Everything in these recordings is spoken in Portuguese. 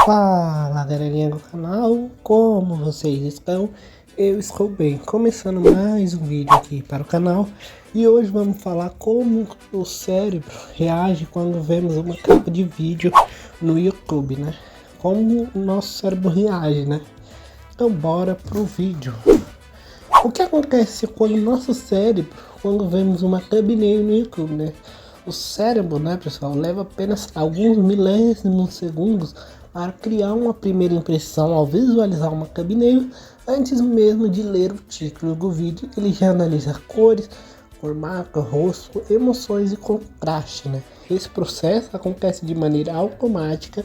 Fala galerinha do canal, como vocês estão? Eu estou bem, começando mais um vídeo aqui para o canal. E hoje vamos falar como o cérebro reage quando vemos uma capa de vídeo no YouTube, né? Como o nosso cérebro reage, né? Então bora pro vídeo. O que acontece quando o nosso cérebro, quando vemos uma thumbnail no YouTube, né? O cérebro, né, pessoal, leva apenas alguns milésimos de segundos para criar uma primeira impressão ao visualizar uma thumbnail. Antes mesmo de ler o título do vídeo, ele já analisa cores, formato, rosto, emoções e contraste, né? Esse processo acontece de maneira automática,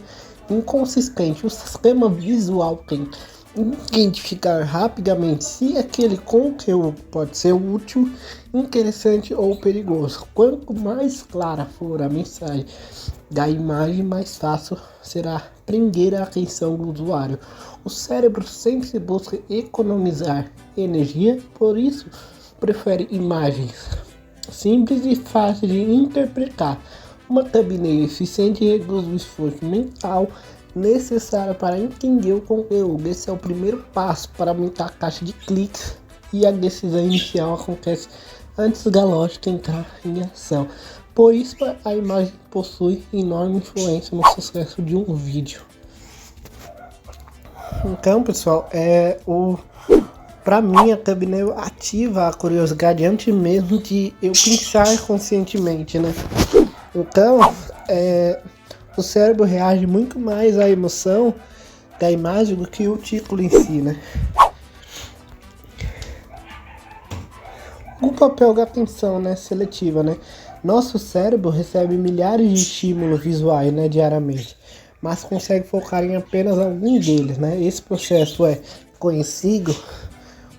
inconsistente. O sistema visual tem identificar rapidamente se aquele conteúdo pode ser útil, interessante ou perigoso. Quanto mais clara for a mensagem da imagem, mais fácil será prender a atenção do usuário. O cérebro sempre busca economizar energia, por isso prefere imagens simples e fáceis de interpretar. Uma thumbnail eficiente reduz o esforço mental necessário para entender o conteúdo. Esse é o primeiro passo para aumentar a taxa de cliques, e a decisão inicial acontece antes da lógica entrar em ação. Por isso a imagem possui enorme influência no sucesso de um vídeo. Então, pessoal, para mim a thumbnail ativa a curiosidade antes mesmo de eu pensar conscientemente, né? Então, o cérebro reage muito mais à emoção da imagem do que o título em si, né? O papel da atenção, né, seletiva, né? Nosso cérebro recebe milhares de estímulos visuais, né, diariamente, mas consegue focar em apenas alguns deles, né? Esse processo é conhecido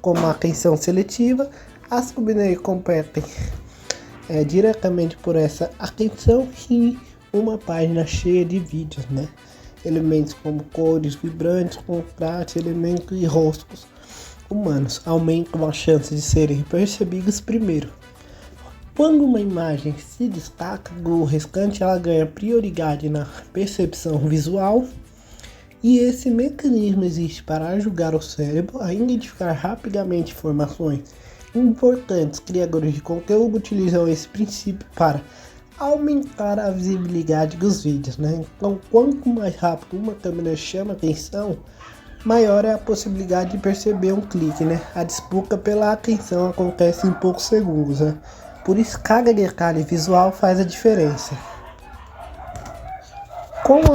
como atenção seletiva. As thumbnails competem diretamente por essa atenção em uma página cheia de vídeos, né? Elementos como cores vibrantes, contraste, elementos e rostos humanos aumentam a chance de serem percebidos primeiro. Quando uma imagem se destaca do restante, ela ganha prioridade na percepção visual, e esse mecanismo existe para ajudar o cérebro a identificar rapidamente informações importantes. Criadores de conteúdo utilizam esse princípio para aumentar a visibilidade dos vídeos, né? Então, quanto mais rápido uma câmera chama atenção, maior é a possibilidade de perceber um clique, né? A disputa pela atenção acontece em poucos segundos, né? Por isso, cada detalhe visual faz a diferença. Como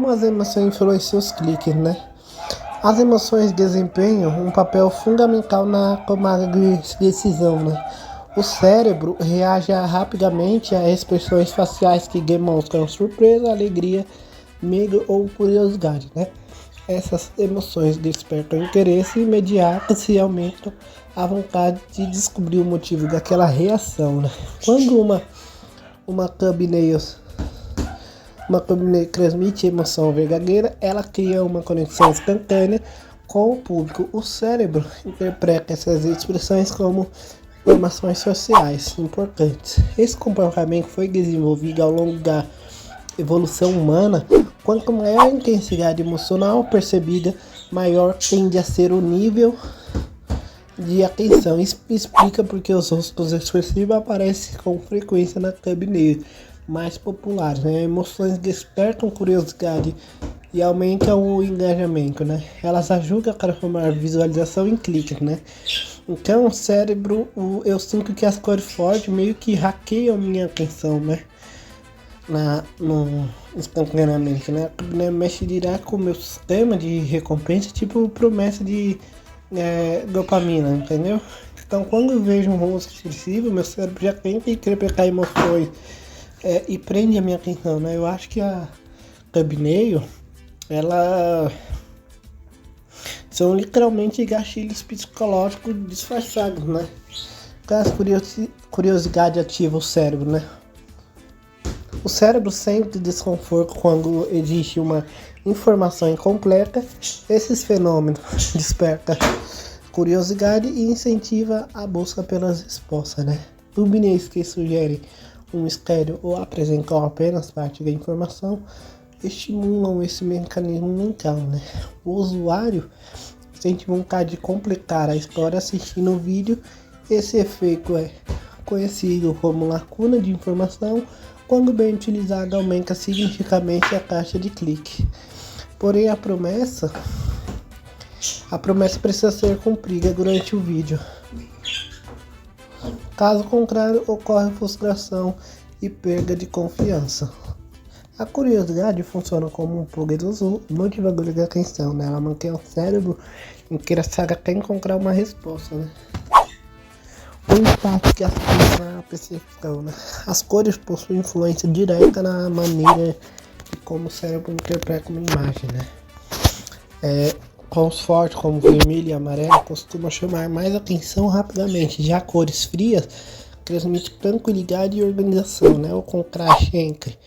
as emoções influenciam os cliques, né? As emoções desempenham um papel fundamental na tomada de decisão, né? O cérebro reage rapidamente a expressões faciais que demonstram surpresa, alegria, medo ou curiosidade, né? Essas emoções despertam interesse imediato e aumentam a vontade de descobrir o motivo daquela reação, né? Quando uma thumbnail transmite emoção verdadeira, ela cria uma conexão instantânea com o público. O cérebro interpreta essas expressões como informações sociais importantes. Esse comportamento foi desenvolvido ao longo da evolução humana. Quanto maior a intensidade emocional percebida, maior tende a ser o nível de atenção. Isso explica porque os rostos expressivos aparecem com frequência na thumbnail mais populares, né? Emoções despertam curiosidade e aumentam o engajamento, né? Elas ajudam a transformar a visualização em cliques, né? Então o cérebro, eu sinto que as cores fortes meio que hackeiam minha atenção, né? Instantaneamente, né? Mexe direto com o meu sistema de recompensa, tipo promessa de dopamina, entendeu? Então quando eu vejo um rosto expressivo, meu cérebro já tenta interpretar emoções e prende a minha atenção, né? Eu acho que a thumbnail, ela são literalmente gatilhos psicológicos disfarçados, né? As curiosidade ativa o cérebro, né? O cérebro sente desconforto quando existe uma informação incompleta. Esses fenômenos despertam curiosidade e incentiva a busca pelas respostas, né? Thumbnails que sugerem um mistério ou apresentam apenas parte da informação estimulam esse mecanismo mental, né? O usuário sente vontade de completar a história assistindo o vídeo. Esse efeito é conhecido como lacuna de informação. Quando bem utilizado, aumenta significativamente a taxa de clique. Porém, a promessa precisa ser cumprida durante o vídeo. Caso contrário, ocorre frustração e perda de confiança. A curiosidade funciona como um poderoso motivador de atenção, né? Ela mantém o cérebro interessado até encontrar uma resposta, né? O impacto que as cores na percepção, né? As cores possuem influência direta na maneira de como o cérebro interpreta uma imagem, né? Tons fortes como vermelho e amarelo costumam chamar mais atenção rapidamente, já cores frias transmitem tranquilidade e organização, né? O contraste entre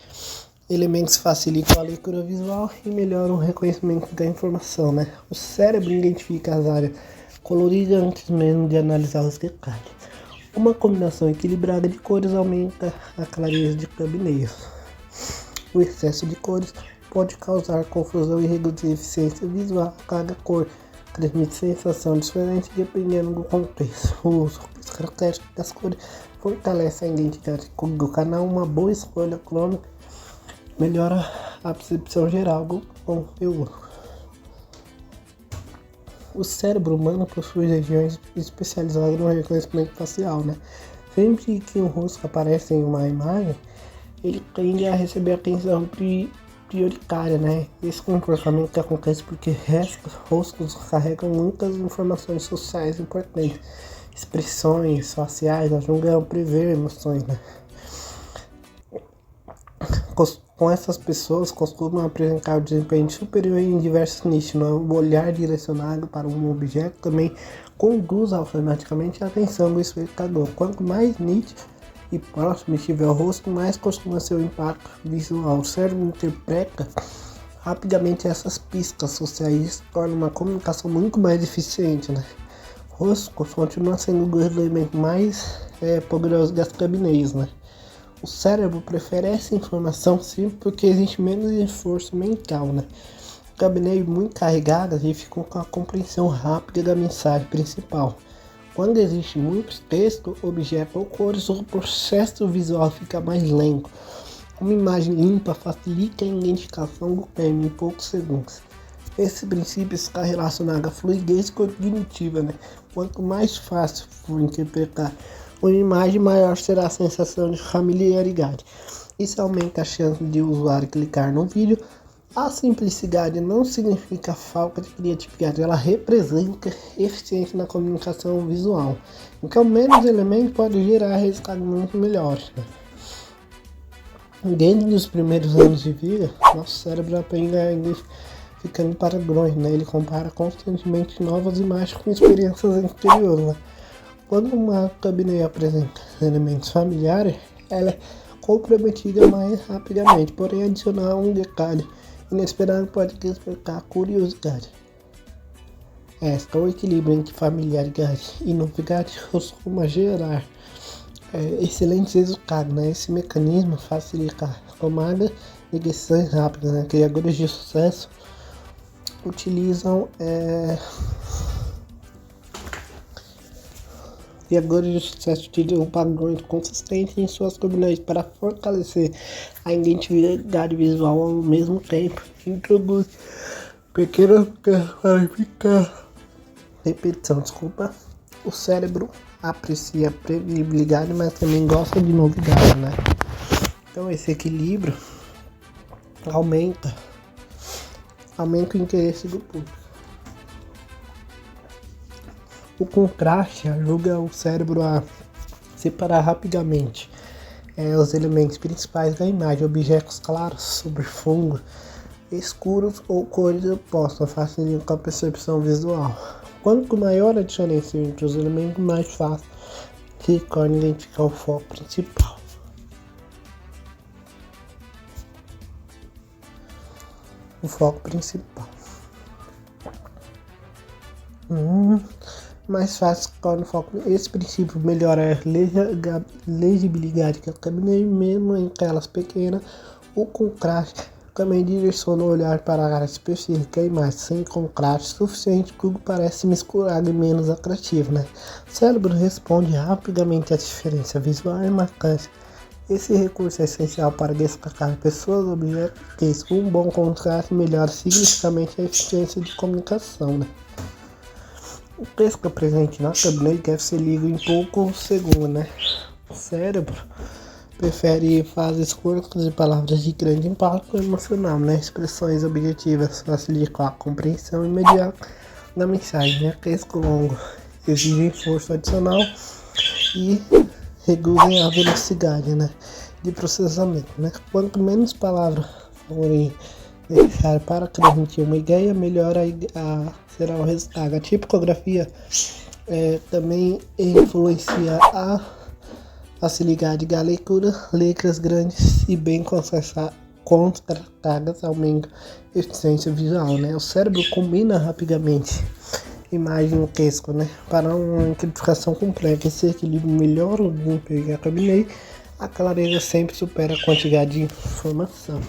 elementos facilitam a leitura visual e melhoram o reconhecimento da informação, né? O cérebro identifica as áreas coloridas antes mesmo de analisar os detalhes. Uma combinação equilibrada de cores aumenta a clareza de thumbnails. O excesso de cores pode causar confusão e reduzir a eficiência visual. Cada cor transmite sensação diferente dependendo do contexto. O uso estratégico das cores fortalece a identidade do canal. Uma boa escolha crônica melhora a percepção geral do conteúdo. O cérebro humano possui regiões especializadas no reconhecimento facial, né? Sempre que um rosto aparece em uma imagem, ele tende a receber atenção prioritária, né? Esse comportamento acontece porque rostos carregam muitas informações sociais importantes. Expressões faciais ajudam a prever emoções, né? Com essas pessoas costumam apresentar um desempenho superior em diversos nichos. O olhar direcionado para um objeto também conduz automaticamente a atenção do espectador. Quanto mais nítido e próximo estiver o rosto, mais costuma ser o impacto visual. O cérebro interpreta rapidamente essas pistas sociais, torna uma comunicação muito mais eficiente, né? O rosto continua sendo um dos elementos mais poderosos das thumbnails, né? O cérebro prefere essa informação sim porque existe menos esforço mental, né? Thumbnails muito carregadas dificultam com a compreensão rápida da mensagem principal. Quando existe muito texto, objeto ou cores, o processo visual fica mais lento. Uma imagem limpa facilita a identificação do tema em poucos segundos. Esse princípio está relacionado à fluidez cognitiva, né? Quanto mais fácil for interpretar uma imagem, maior será a sensação de familiaridade. Isso aumenta a chance de o usuário clicar no vídeo. A simplicidade não significa falta de criatividade, ela representa eficiência na comunicação visual. Então, menos elementos pode gerar resultados muito melhores, né? Dentro dos primeiros anos de vida, nosso cérebro aprende a identificar padrões, né? Ele compara constantemente novas imagens com experiências anteriores, né? Quando uma thumbnail apresenta elementos familiares, ela é comprometida mais rapidamente, porém adicionar um detalhe inesperado pode despertar curiosidade. O equilíbrio entre familiaridade e novidade costuma gerar excelentes resultados, né? Esse mecanismo facilita a tomada de decisões rápidas, né? Criadores de sucesso utilizam padrões consistentes em suas thumbnails para fortalecer a identidade visual ao mesmo tempo. Introduz pequenas para evitar repetição. O cérebro aprecia previsibilidade, mas também gosta de novidade, né? Então esse equilíbrio aumenta o interesse do público. O contraste ajuda o cérebro a separar rapidamente os elementos principais da imagem, objetos claros sobre fundo escuros ou cores opostas, facilitando a percepção visual. Quanto maior a diferença entre os elementos, mais fácil se torna identificar o foco principal. Mais fácil se torna o foco. Esse princípio melhora a legibilidade que é o thumbnail, mesmo em telas pequenas. O contraste também direciona o olhar para a área específica e mais sem contraste suficiente, tudo parece misturado e menos atrativo, né? O cérebro responde rapidamente à diferença visual e marcante. Esse recurso é essencial para destacar pessoas e objetos, que com um bom contraste melhora significativamente a eficiência de comunicação, né? O texto presente na thumbnail deve ser lido em poucos segundos, né? O cérebro prefere frases curtas e palavras de grande impacto emocional, né? Expressões objetivas facilitam a compreensão imediata da mensagem, né? Texto longo exige esforço adicional e reduzem a velocidade, né, de processamento, né? Quanto menos palavras forem necessárias para transmitir uma ideia, melhor será o resultado. A tipografia também influencia a facilidade da leitura. Letras grandes e bem contratadas aumentam a eficiência visual, né? O cérebro combina rapidamente imagem e texto, né, para uma identificação completa. Esse equilíbrio melhora o desempenho da thumbnail. A clareza sempre supera a quantidade de informação.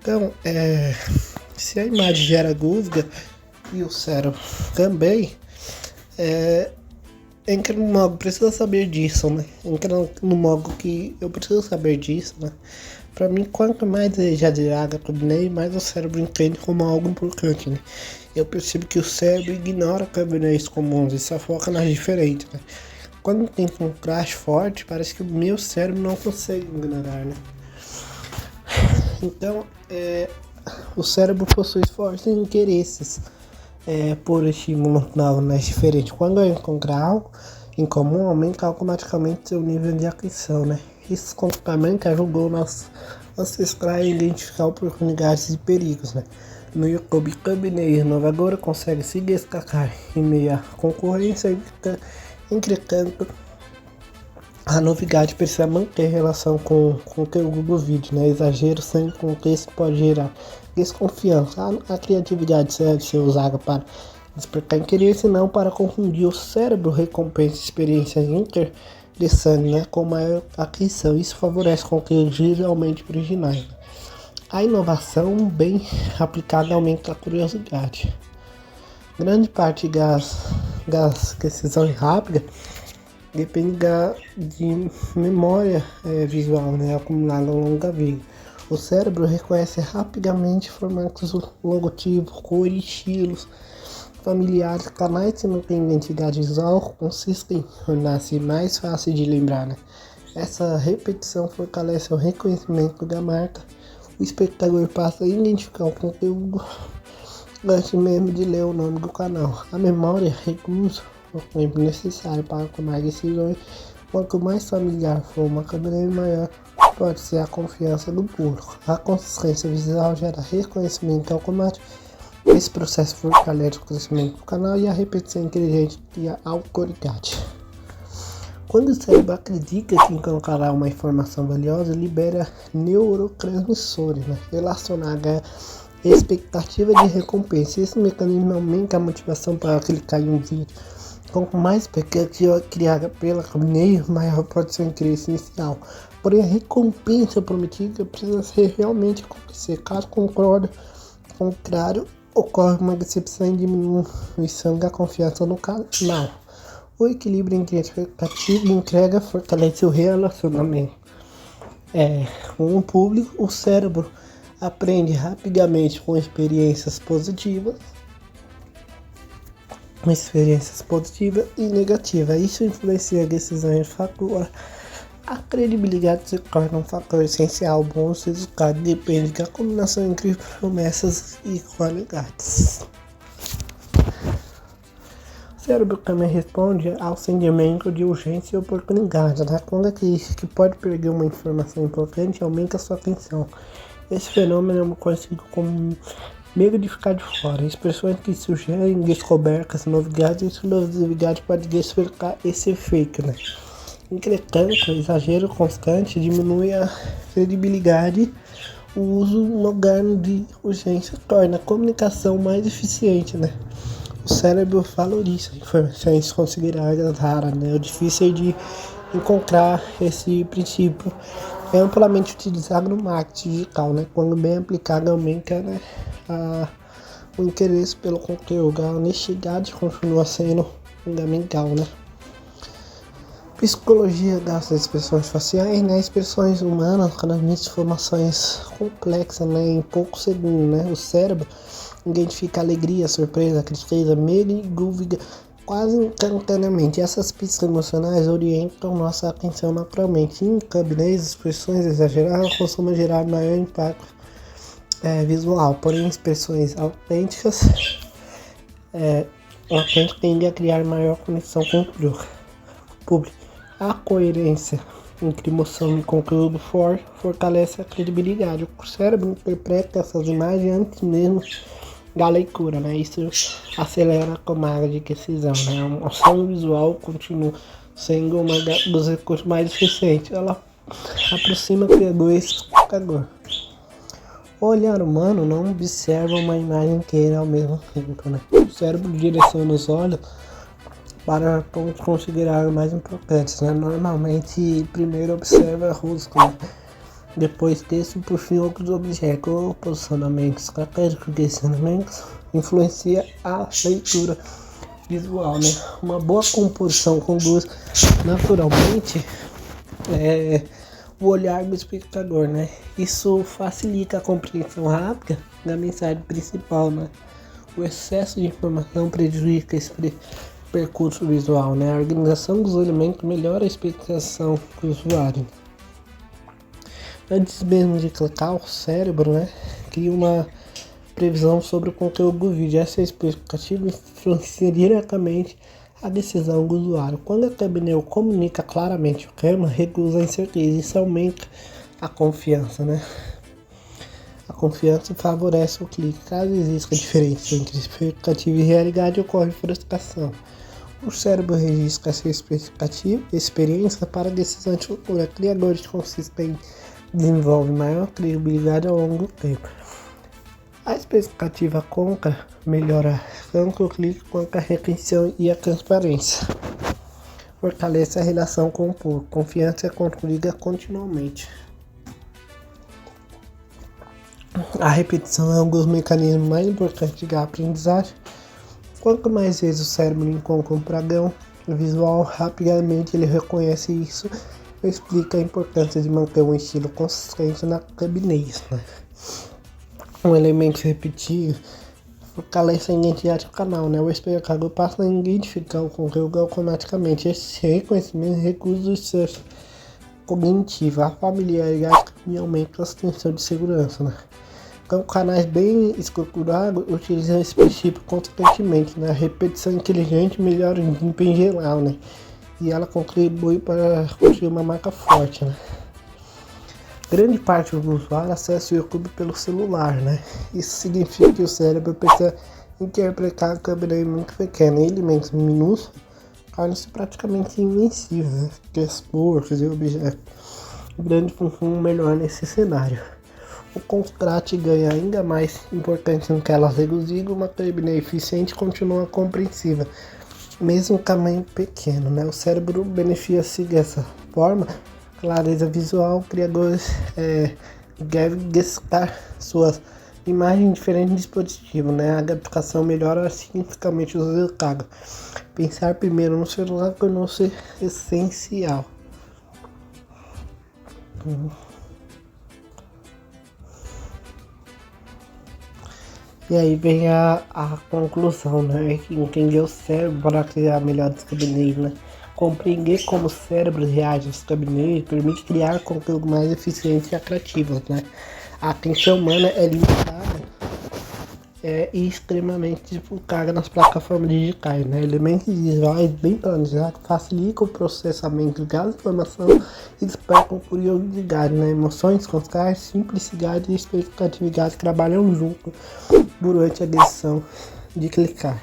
Então, se a imagem gera dúvida e o cérebro também, entra no modo precisa saber disso, né? Entra no modo que eu preciso saber disso, né? Para mim, quanto mais já dilaga a thumbnail, mais o cérebro entende como algo importante, né? Eu percebo que o cérebro ignora thumbnails comuns e só foca nas diferentes, né? Quando tem contraste forte, parece que o meu cérebro não consegue ignorar, né? Então, o cérebro possui fortes interesses por estímulo novo, né, diferente. Quando eu encontrar algo em comum, aumenta automaticamente seu nível de atenção, né? Isso comportamento ajudou nós ancestrais a identificar oportunidades e perigos, né? No YouTube, thumbnail inovadora consegue se destacar em meio à concorrência, entretanto, a novidade precisa manter relação com o conteúdo do vídeo, né? Exagero sem contexto pode gerar desconfiança. A criatividade deve ser usada para despertar interesse, não para confundir. O cérebro recompensa experiências interessantes, né, com maior atenção. Isso favorece conteúdos visualmente originais. A inovação bem aplicada aumenta a curiosidade. Grande parte das decisões rápidas depende de memória visual, né, acumulada ao longo da vida. O cérebro reconhece rapidamente formatos, logotipos, cores, estilos familiares. Canais que não têm identidade visual consistem em tornar-se mais fácil de lembrar, né? Essa repetição fortalece o reconhecimento da marca. O espectador passa a identificar o conteúdo antes mesmo de ler o nome do canal. A memória reduz o tempo necessário para tomar decisões. Quanto mais familiar for uma thumbnail, maior pode ser a confiança do público. A consistência visual gera reconhecimento automático. Esse processo fortalece o crescimento do canal e a repetição inteligente cria autoridade. Quando o cérebro acredita que encontrará uma informação valiosa, libera neurotransmissores, né, relacionados à expectativa de recompensa. Esse mecanismo aumenta a motivação para clicar em um vídeo. Quanto mais expectativa criada pela thumbnail, maior pode ser o interesse inicial. Porém, a recompensa prometida precisa ser realmente acontecer. Caso contrário, ocorre uma decepção e diminuição da confiança no canal. O equilíbrio entre expectativa e entrega fortalece o relacionamento com o público. O cérebro aprende rapidamente com experiências positivas e negativas. Isso influencia decisões factuais. A credibilidade se torna um fator essencial. Bons resultados dependem da combinação entre promessas e qualidades. O cérebro também responde ao sentimento de urgência e oportunidade, né? Quando é que pode perder uma informação importante, aumenta a sua atenção. Esse fenômeno é conhecido como medo de ficar de fora. Expressões que sugerem descobertas, novidades e exclusividade pode despertar esse efeito, né? Entretanto, o exagero constante diminui a credibilidade. O uso no lugar de urgência torna a comunicação mais eficiente, né? O cérebro valoriza informações consideradas raras, né, difíceis de encontrar esse princípio é amplamente utilizado no marketing digital, né? Quando bem aplicado aumenta, né, o interesse pelo conteúdo, a honestidade continua sendo fundamental, né? Psicologia das expressões faciais, né? Expressões humanas transmitem informações complexas, né, em poucos segundos, né? O cérebro identifica alegria, surpresa, tristeza, medo e dúvida quase instantaneamente. Essas pistas emocionais orientam nossa atenção naturalmente. Em cabinês, expressões exageradas costumam gerar maior impacto visual, porém expressões autênticas tendem a criar maior conexão com o público. A coerência entre emoção e conteúdo fortalece a credibilidade. O cérebro interpreta essas imagens antes mesmo da leitura, né? Isso acelera a tomada de decisão, né? A emoção visual continua sendo uma dos recursos mais eficientes. Ela aproxima o criador e o espectador. O olhar humano não observa uma imagem inteira ao mesmo tempo, né? O cérebro direciona os olhos para pontos considerados mais importantes, né? Normalmente, primeiro observa o rosto, né? Depois texto e por fim outros objetos ou posicionamentos estratégicos de ensinamentos influencia a leitura visual, né? Uma boa composição conduz naturalmente o olhar do espectador, né? Isso facilita a compreensão rápida da mensagem principal, né? O excesso de informação prejudica esse percurso visual, né? A organização dos elementos melhora a expectação do usuário. Antes mesmo de clicar, o cérebro, né, cria uma previsão sobre o conteúdo do vídeo. Essa expectativa influencia diretamente a decisão do usuário. Quando a thumbnail comunica claramente o tema, reduz a incerteza. Isso aumenta a confiança, né? A confiança favorece o clique. Caso exista diferença entre expectativa e realidade, ocorre frustração. O cérebro registra essa experiência para decisões futuras. Criadores consistentes desenvolvem maior credibilidade ao longo do tempo. A expectativa compra melhora tanto o clique quanto a retenção e a transparência. Fortalece a relação com o público. Confiança é construída continuamente. A repetição é um dos mecanismos mais importantes da aprendizagem. Quanto mais vezes o cérebro encontra um padrão visual, rapidamente ele reconhece isso e explica a importância de manter um estilo consistente na thumbnail, né? Um elemento repetido fortalece a identidade do canal, né? O espectador passa a identificar o conteúdo automaticamente. Esse reconhecimento reduz o esforço cognitivo, a familiaridade e aumenta a sensação de segurança, né? Então, canais bem estruturados utilizam esse princípio constantemente, né? A repetição inteligente melhora o desempenho geral, né? E ela contribui para construir uma marca forte, né? Grande parte do usuário acessa o YouTube pelo celular, né? Isso significa que o cérebro precisa interpretar a thumbnail muito pequena. Elementos minúsculos tornam-se praticamente invencíveis, né? Textos e objetos. Grande função melhor nesse cenário. O contraste ganha ainda mais importância em telas reduzidas. Uma thumbnail eficiente continua compreensiva, mesmo em tamanho pequeno, né? O cérebro beneficia-se dessa forma. Clareza visual, criadores devem destacar suas imagens em diferentes dispositivos, né? A adaptação melhora significativamente os resultados. Pensar primeiro no celular tornou-se essencial. E aí vem a conclusão, né? Entender o cérebro para criar melhores thumbnails, né? Compreender como o cérebro reage aos thumbnails permite criar conteúdo mais eficiente e atrativo, né? A atenção humana é limitada e extremamente divulgada nas plataformas digitais, né? Elementos visuais bem planejados facilitam o processamento das informações e despertam curiosidade, né? Emoções, contraste, simplicidade e expectatividade trabalham junto durante a decisão de clicar.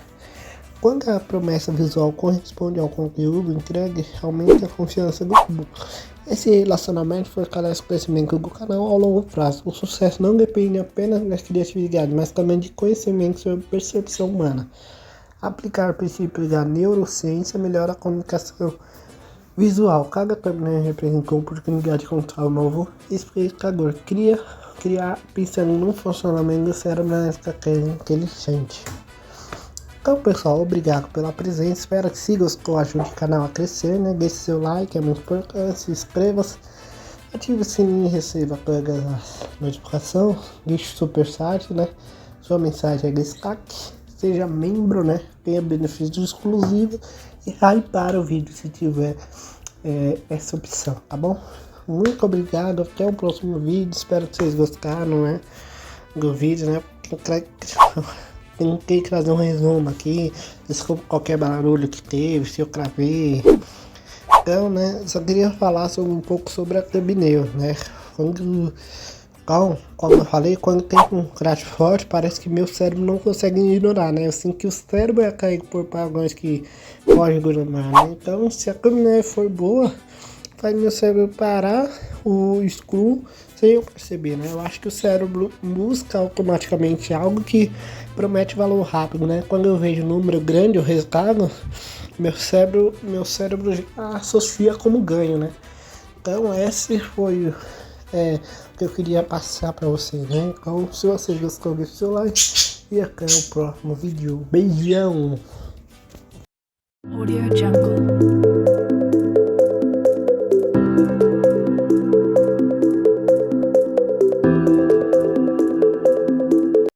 Quando a promessa visual corresponde ao conteúdo entregue, aumenta a confiança do público. Esse relacionamento fortalece o crescimento do canal ao longo prazo. O sucesso não depende apenas da criatividade, mas também de conhecimento sobre percepção humana. Aplicar princípios da neurociência melhora a comunicação Visual. Cada thumbnail representa uma oportunidade de contar um novo explicador. Criar pensando no funcionamento do cérebro nessa tela inteligente. Então, pessoal, obrigado pela presença. Espero que siga o ajude o canal a crescer, né? Deixe seu like, é muito importante. Se inscreva-se, ative o sininho e receba todas as notificações. Deixe o superchat, né? Sua mensagem é destaque. Seja membro, né? Tenha benefícios exclusivos e hypar o vídeo se tiver essa opção, tá bom? Muito obrigado, até o próximo vídeo. Espero que vocês gostaram, né? Do vídeo, né? Tentei trazer um resumo aqui. Desculpa qualquer barulho que teve, se eu cravei. Então, né? Só queria falar um pouco sobre a thumbnail, né? Como eu falei, quando tem um crash forte, parece que meu cérebro não consegue ignorar, né? Eu sinto que o cérebro é caído por padrões que fogem do normal, né? Então, se a thumbnail for boa, faz meu cérebro parar o scroll sem eu perceber, né? Eu acho que o cérebro busca automaticamente algo que promete valor rápido, né? Quando eu vejo número grande, o resultado, meu cérebro já associa como ganho, né? Então esse foi o que eu queria passar para vocês, né? Então se vocês gostou, deixe seu like e até o próximo vídeo. Beijão! Audio Jungle.